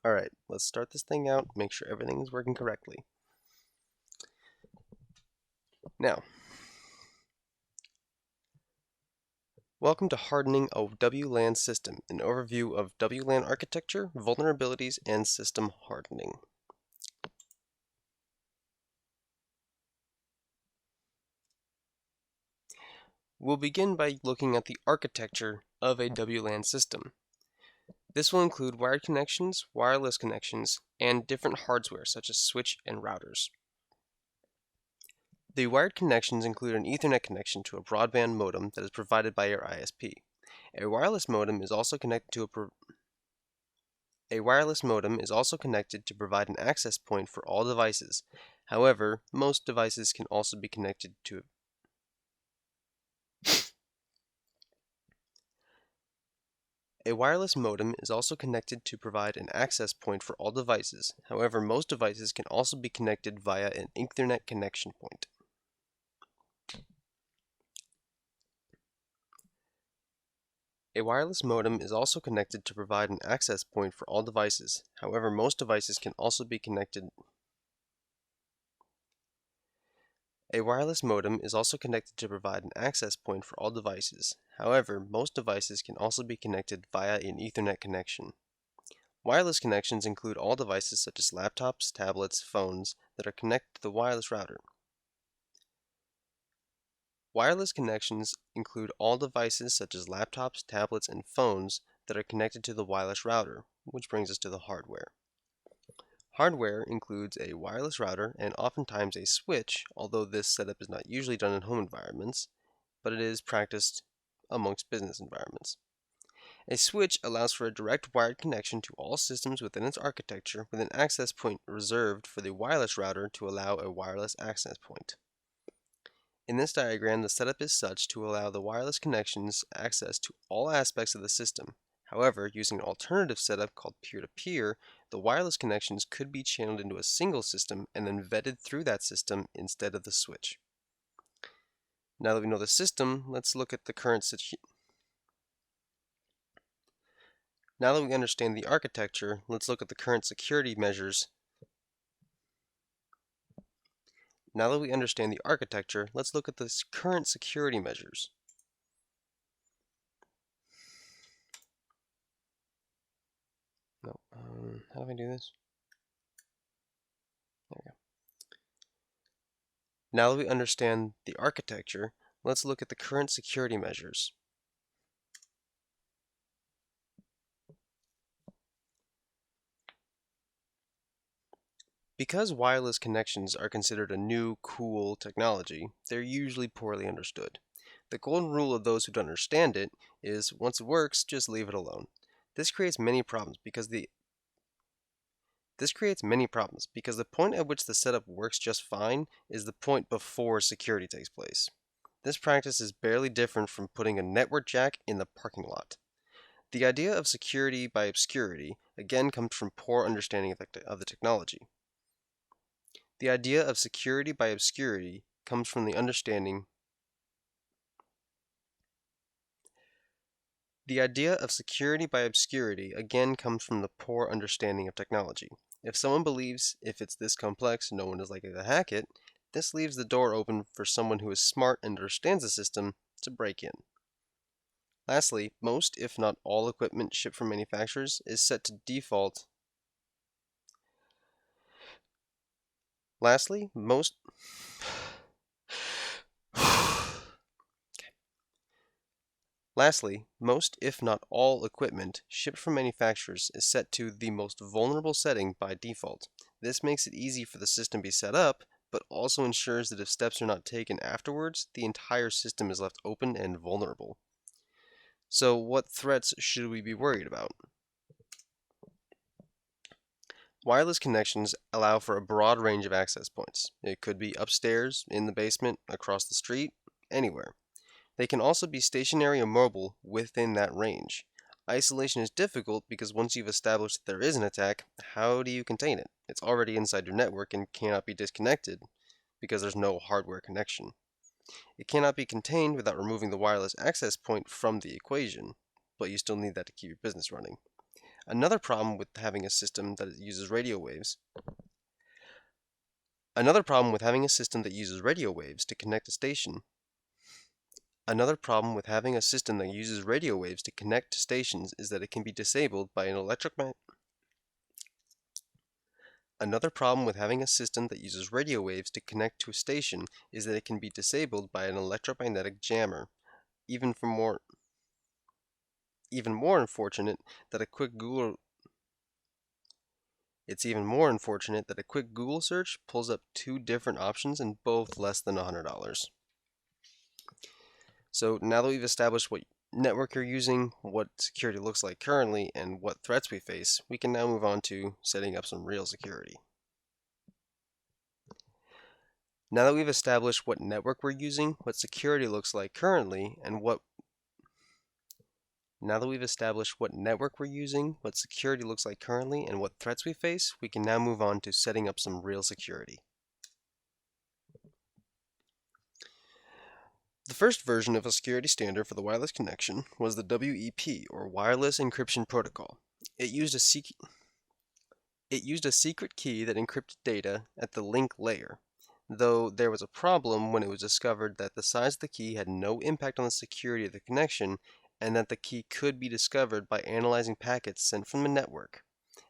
Alright, let's start this thing out, make sure everything is working correctly. Now, welcome to Hardening a WLAN System, an overview of WLAN architecture, vulnerabilities, and system hardening. We'll begin by looking at the architecture of a WLAN system. This will include wired connections, wireless connections, and different hardware such as switch and routers. The wired connections include an Ethernet connection to a broadband modem that is provided by your ISP. A wireless modem is also connected to provide an access point for all devices. However, most devices can also be connected to A wireless modem is also connected to provide an access point for all devices. However, most devices can also be connected via an Ethernet connection point. A wireless modem is also connected to provide an access point for all devices. However, most devices can also be connected. A wireless modem is also connected to provide an access point for all devices. However, most devices can also be connected via an Ethernet connection. Wireless connections include all devices such as laptops, tablets, phones that are connected to the wireless router. Wireless connections include all devices such as laptops, tablets, and phones that are connected to the wireless router, which brings us to the hardware. Hardware includes a wireless router and oftentimes a switch, although this setup is not usually done in home environments, but it is practiced amongst business environments. A switch allows for a direct wired connection to all systems within its architecture with an access point reserved for the wireless router to allow a wireless access point. In this diagram, the setup is such to allow the wireless connections access to all aspects of the system. However, using an alternative setup called peer-to-peer, the wireless connections could be channeled into a single system and then vetted through that system instead of the switch. Now that we know the system, let's look at the current situation. Now that we understand the architecture, let's look at the current security measures. Now that we understand the architecture, let's look at the current security measures. How do I do this? There we go. Now that we understand the architecture, let's look at the current security measures. Because wireless connections are considered a new, cool technology, they're usually poorly understood. The golden rule of those who don't understand it is, once it works, just leave it alone. This creates many problems because the point at which the setup works just fine is the point before security takes place. This practice is barely different from putting a network jack in the parking lot. The idea of security by obscurity again comes from poor understanding of the technology. The idea of security by obscurity comes from the understanding. The idea of security by obscurity again comes from the poor understanding of technology. If someone believes if it's this complex, no one is likely to hack it, this leaves the door open for someone who is smart and understands the system to break in. Lastly, most, if not all, equipment shipped from manufacturers is set to default. Lastly, most if not all, equipment shipped from manufacturers is set to the most vulnerable setting by default. This makes it easy for the system to be set up, but also ensures that if steps are not taken afterwards, the entire system is left open and vulnerable. So, what threats should we be worried about? Wireless connections allow for a broad range of access points. It could be upstairs, in the basement, across the street, anywhere. They can also be stationary or mobile within that range. Isolation is difficult because once you've established that there is an attack, how do you contain it? It's already inside your network and cannot be disconnected because there's no hardware connection. It cannot be contained without removing the wireless access point from the equation, but you still need that to keep your business running. Another problem with having a system that uses radio waves Another problem with having a system that uses radio waves to connect a station Another problem with having a system that uses radio waves to connect to stations is that it can be disabled by an Another problem with having a system that uses radio waves to connect to a station is that it can be disabled by an electromagnetic jammer. Even for more even more unfortunate that a quick Google It's even more unfortunate that a quick Google search pulls up two different options and both less than $100. So now that we've established what network you're using, what security looks like currently, and what threats we face, we can now move on to setting up some real security. Now that we've established what network we're using, what security looks like currently, and what Now that we've established what network we're using, what security looks like currently, and what threats we face, we can now move on to setting up some real security. The first version of a security standard for the wireless connection was the WEP, or Wireless Encryption Protocol. It used a secret key that encrypted data at the link layer, though there was a problem when it was discovered that the size of the key had no impact on the security of the connection and that the key could be discovered by analyzing packets sent from the network.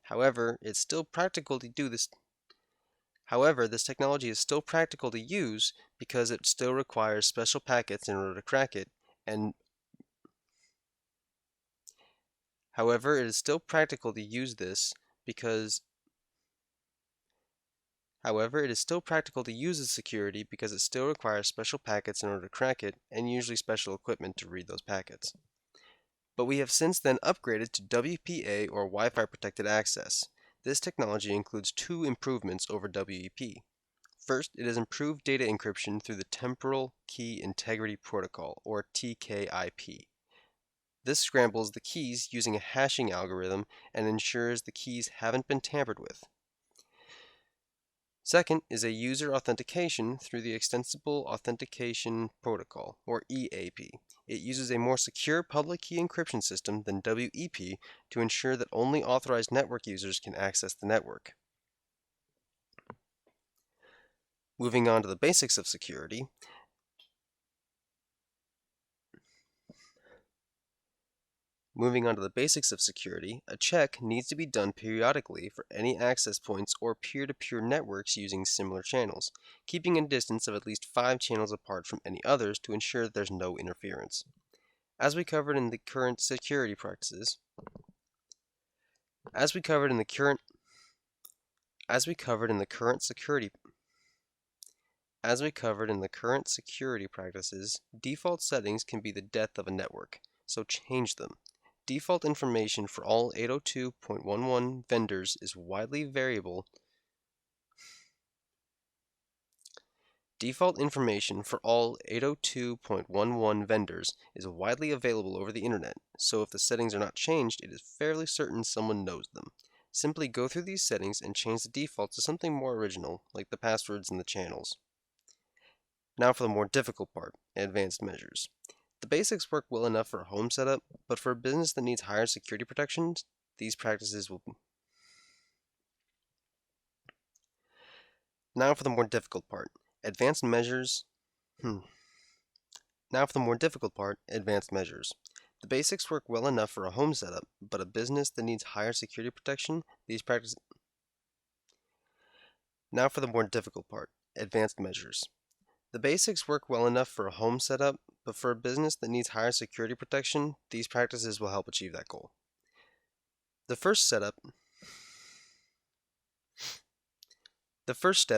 However, it's still practical to do this. However, this technology is still practical to use because it still requires special packets in order to crack it, and however, it is still practical to use this because However, it is still practical to use the security because it still requires special packets in order to crack it, and usually special equipment to read those packets. But we have since then upgraded to WPA, or Wi-Fi Protected Access. This technology includes two improvements over WEP. First, it has improved data encryption through the Temporal Key Integrity Protocol, or TKIP. This scrambles the keys using a hashing algorithm and ensures the keys haven't been tampered with. Second is a user authentication through the Extensible Authentication Protocol, or EAP. It uses a more secure public key encryption system than WEP to ensure that only authorized network users can access the network. Moving on to the basics of security, a check needs to be done periodically for any access points or peer-to-peer networks using similar channels, keeping a distance of at least 5 channels apart from any others to ensure that there's no interference. As we covered in the current security practices, as we covered in the current security practices, default settings can be the death of a network, so change them. Default information for all 802.11 vendors is widely variable. Default information for all 802.11 vendors is widely available over the internet, so if the settings are not changed, it is fairly certain someone knows them. Simply go through these settings and change the default to something more original, like the passwords and the channels. Now for the more difficult part, advanced measures. The basics work well enough for a home setup, but for a business that needs higher security protections, these practices will... Now for the more difficult part, advanced measures. Now for the more difficult part, advanced measures. The basics work well enough for a home setup, but a business that needs higher security protection, these practices... Now for the more difficult part, advanced measures. The basics work well enough for a home setup, but for a business that needs higher security protection, these practices will help achieve that goal. The first step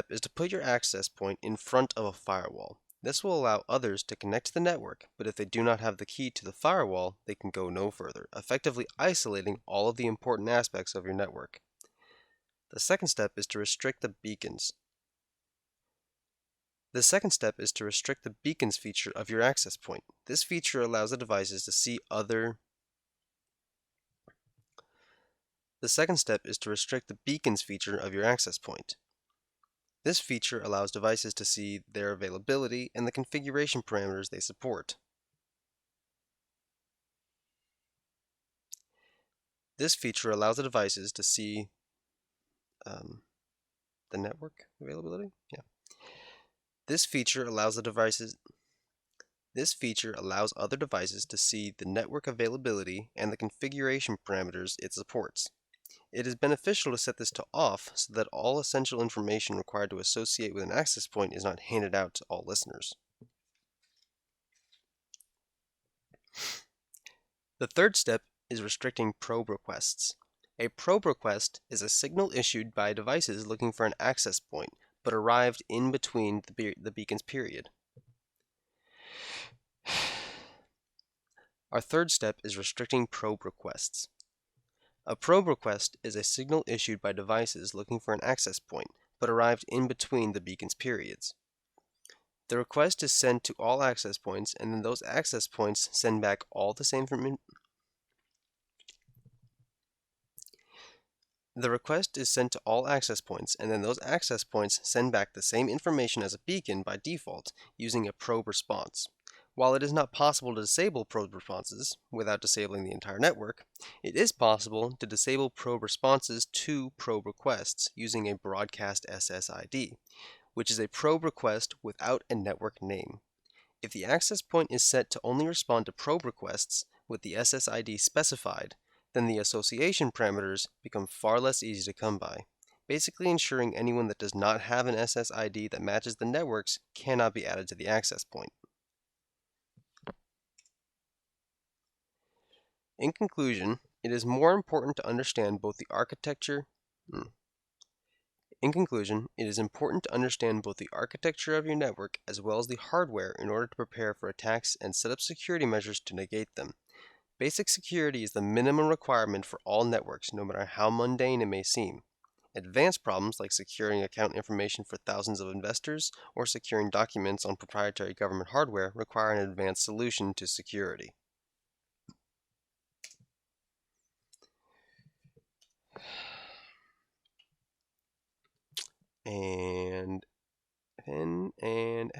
is to put your access point in front of a firewall. This will allow others to connect to the network, but if they do not have the key to the firewall, they can go no further, effectively isolating all of the important aspects of your network. The second step is to restrict the beacons. The second step is to restrict the beacons feature of your access point. This feature allows the devices to see other... The second step is to restrict the beacons feature of your access point. This feature allows devices to see their availability and the configuration parameters they support. This feature allows the devices to see the network availability. Yeah. This feature allows other devices to see the network availability and the configuration parameters it supports. It is beneficial to set this to off so that all essential information required to associate with an access point is not handed out to all listeners. The third step is restricting probe requests. A probe request is a signal issued by devices looking for an access point, but arrived in between the beacon's period. Our third step is restricting probe requests. A probe request is a signal issued by devices looking for an access point, but arrived in between the beacon's periods. The request is sent to all access points, and then those access points send back all the same information. The request is sent to all access points, and then those access points send back the same information as a beacon by default using a probe response. While it is not possible to disable probe responses without disabling the entire network, it is possible to disable probe responses to probe requests using a broadcast SSID, which is a probe request without a network name. If the access point is set to only respond to probe requests with the SSID specified, then the association parameters become far less easy to come by, basically ensuring anyone that does not have an SSID that matches the networks cannot be added to the access point. In conclusion, it is important to understand both the architecture of your network as well as the hardware in order to prepare for attacks and set up security measures to negate them. Basic security is the minimum requirement for all networks, no matter how mundane it may seem. Advanced problems like securing account information for thousands of investors or securing documents on proprietary government hardware require an advanced solution to security. And pen and